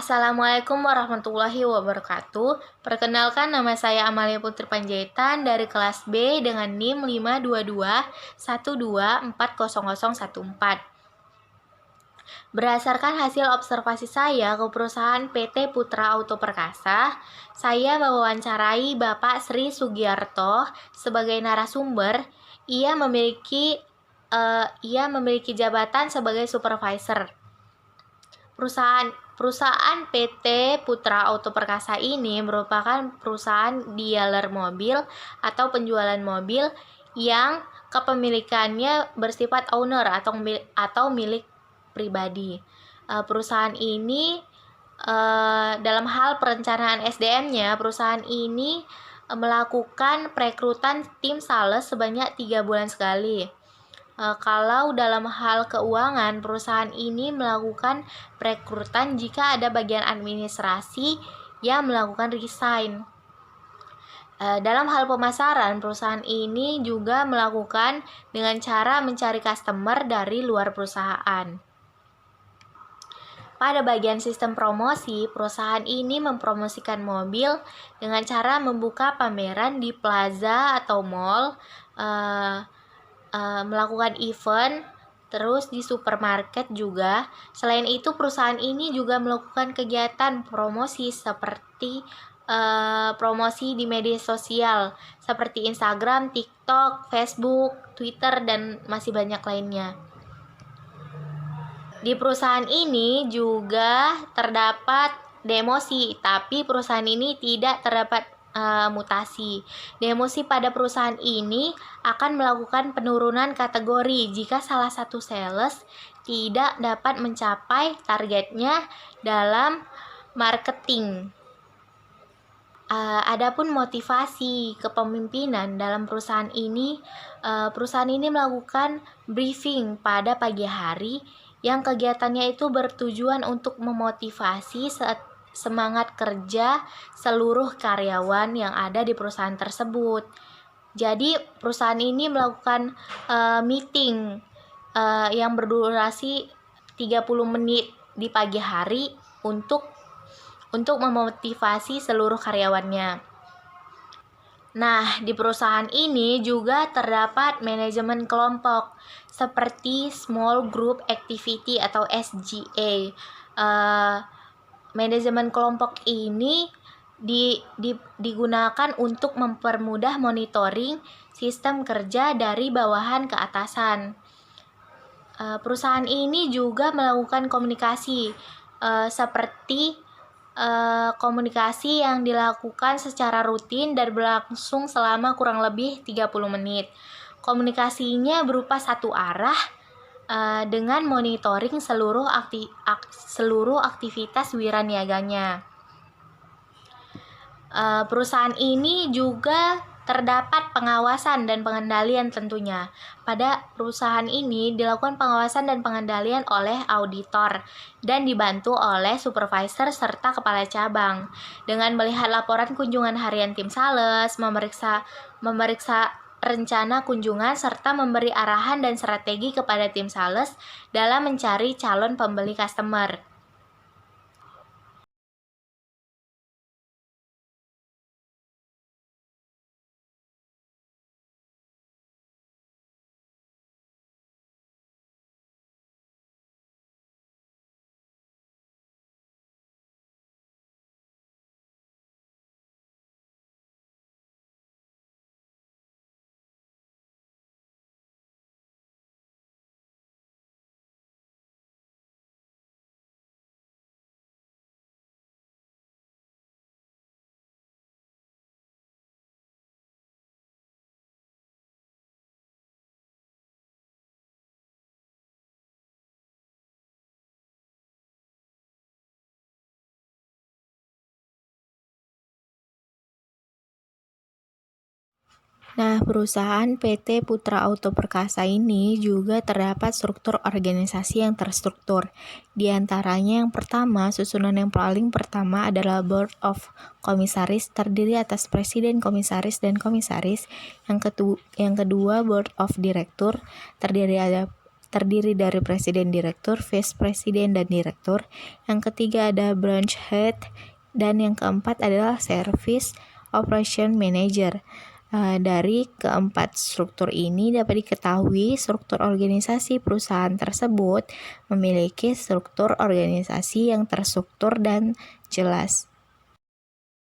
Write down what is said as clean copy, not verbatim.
Assalamualaikum warahmatullahi wabarakatuh. Perkenalkan, nama saya Amalia Putri Panjaitan dari kelas B dengan NIM 52212400014. Berdasarkan hasil observasi saya ke perusahaan PT Putra Auto Perkasa, saya mewawancarai Bapak Sri Sugiarto sebagai narasumber. Ia memiliki jabatan sebagai supervisor. Perusahaan PT Putra Auto Perkasa ini merupakan perusahaan dealer mobil atau penjualan mobil yang kepemilikannya bersifat owner atau milik pribadi. Perusahaan ini dalam hal perencanaan SDM-nya, perusahaan ini melakukan perekrutan tim sales sebanyak 3 bulan sekali. Kalau dalam hal keuangan, perusahaan ini melakukan perekrutan jika ada bagian administrasi yang melakukan resign. Dalam hal pemasaran, perusahaan ini juga melakukan dengan cara mencari customer dari luar perusahaan. Pada bagian sistem promosi, perusahaan ini mempromosikan mobil dengan cara membuka pameran di plaza atau mall, melakukan event, terus di supermarket juga. Selain itu, perusahaan ini juga melakukan kegiatan promosi seperti promosi di media sosial seperti Instagram, TikTok, Facebook, Twitter, dan masih banyak lainnya. Di perusahaan ini juga terdapat demosi, tapi perusahaan ini tidak terdapat mutasi. Demosi pada perusahaan ini akan melakukan penurunan kategori jika salah satu sales tidak dapat mencapai targetnya dalam marketing. Adapun motivasi kepemimpinan dalam perusahaan ini melakukan briefing pada pagi hari yang kegiatannya itu bertujuan untuk memotivasi semangat kerja seluruh karyawan yang ada di perusahaan tersebut. Jadi perusahaan ini melakukan meeting yang berdurasi 30 menit di pagi hari untuk memotivasi seluruh karyawannya. Nah, di perusahaan ini juga terdapat manajemen kelompok seperti Small Group Activity atau SGA. Manajemen kelompok ini digunakan untuk mempermudah monitoring sistem kerja dari bawahan ke atasan. Perusahaan ini juga melakukan komunikasi seperti komunikasi yang dilakukan secara rutin dan berlangsung selama kurang lebih 30 menit. Komunikasinya berupa satu arah dengan monitoring seluruh aktivitas wiraniaganya. Perusahaan ini juga terdapat pengawasan dan pengendalian tentunya. Pada perusahaan ini dilakukan pengawasan dan pengendalian oleh auditor dan dibantu oleh supervisor serta kepala cabang. Dengan melihat laporan kunjungan harian tim sales, memeriksa rencana kunjungan serta memberi arahan dan strategi kepada tim sales dalam mencari calon pembeli customer. Nah, perusahaan PT Putra Auto Perkasa ini juga terdapat struktur organisasi yang terstruktur. Di antaranya yang pertama, susunan yang paling pertama adalah Board of Komisaris, terdiri atas Presiden, Komisaris, dan Komisaris. Yang kedua, Board of Director, terdiri terdiri dari presiden direktur, vice presiden, dan direktur. Yang ketiga ada branch head, dan yang keempat adalah service operation manager. Dari keempat struktur ini dapat diketahui struktur organisasi perusahaan tersebut memiliki struktur organisasi yang terstruktur dan jelas.